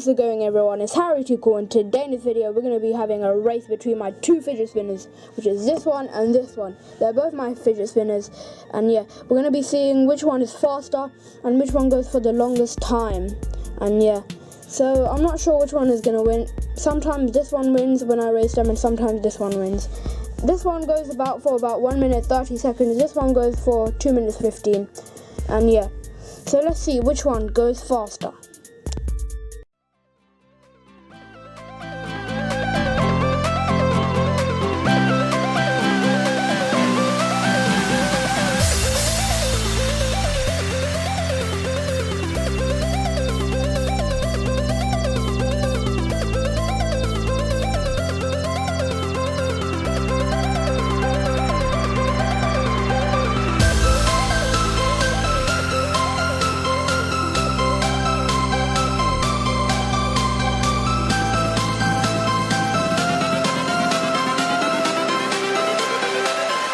How's it going, everyone? It's Harry Too Cool, and today in this video we're going to be having a race between my two fidget spinners, which is this one and this one. They're both my fidget spinners, and yeah, we're going to be seeing which one is faster and which one goes for the longest time. And yeah, so I'm not sure which one is going to win. Sometimes this one wins when I race them, and sometimes this one wins. This one goes for about 1 minute 30 seconds. This one goes for 2 minutes 15. And yeah, so let's see which one goes faster.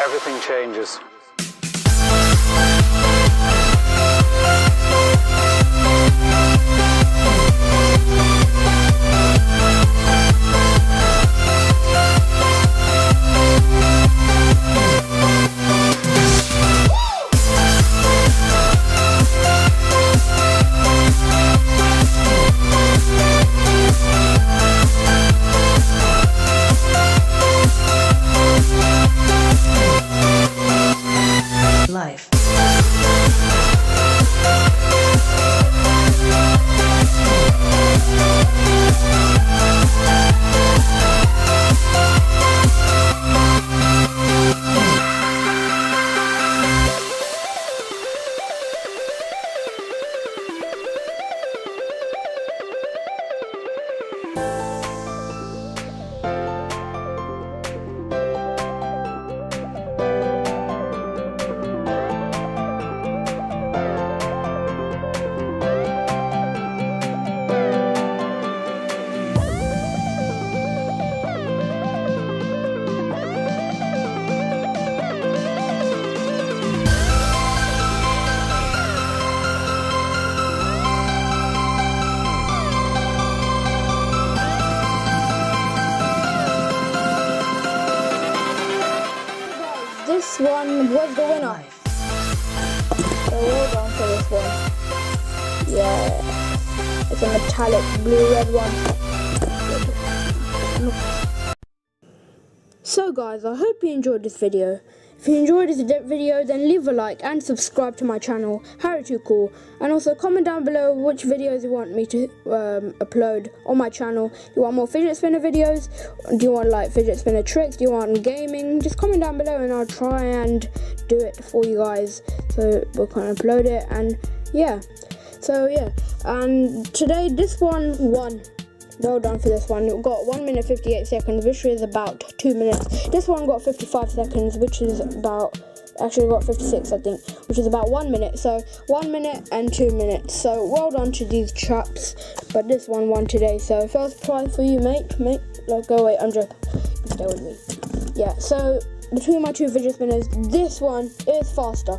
Everything changes. Life. This one was the winner. So well done for this one. Yeah, it's a metallic blue-red one. So guys, I hope you enjoyed this video. If you enjoyed this video, then leave a like and subscribe to my channel, Harry Too Cool. And also comment down below which videos you want me to upload on my channel. Do you want more fidget spinner videos? Do you want like fidget spinner tricks? Do you want gaming? Just comment down below and I'll try and do it for you guys. So we'll kind of upload it, and yeah. So yeah, and today this one won. Well done for this one. It got 1 minute 58 seconds, which is about 2 minutes. This one got 55 seconds, which is about, actually got 56 I think, which is about 1 minute. So 1 minute and 2 minutes. So well done to these chaps. But this one won today. So first prize for you, mate. Like, go away, I'm joking. Stay with me. Yeah, so between my two fidget spinners, this one is faster.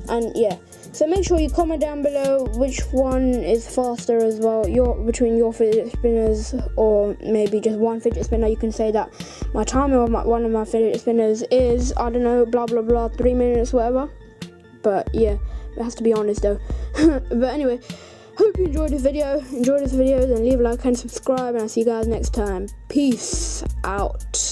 And yeah, so make sure you comment down below which one is faster as well, between your fidget spinners, or maybe just one fidget spinner. You can say that my time of one of my fidget spinners is, I don't know, blah blah blah, 3 minutes, whatever. But yeah, it has to be honest though. But anyway, hope you enjoyed this video. Then leave a like and subscribe, and I'll see you guys next time. Peace out.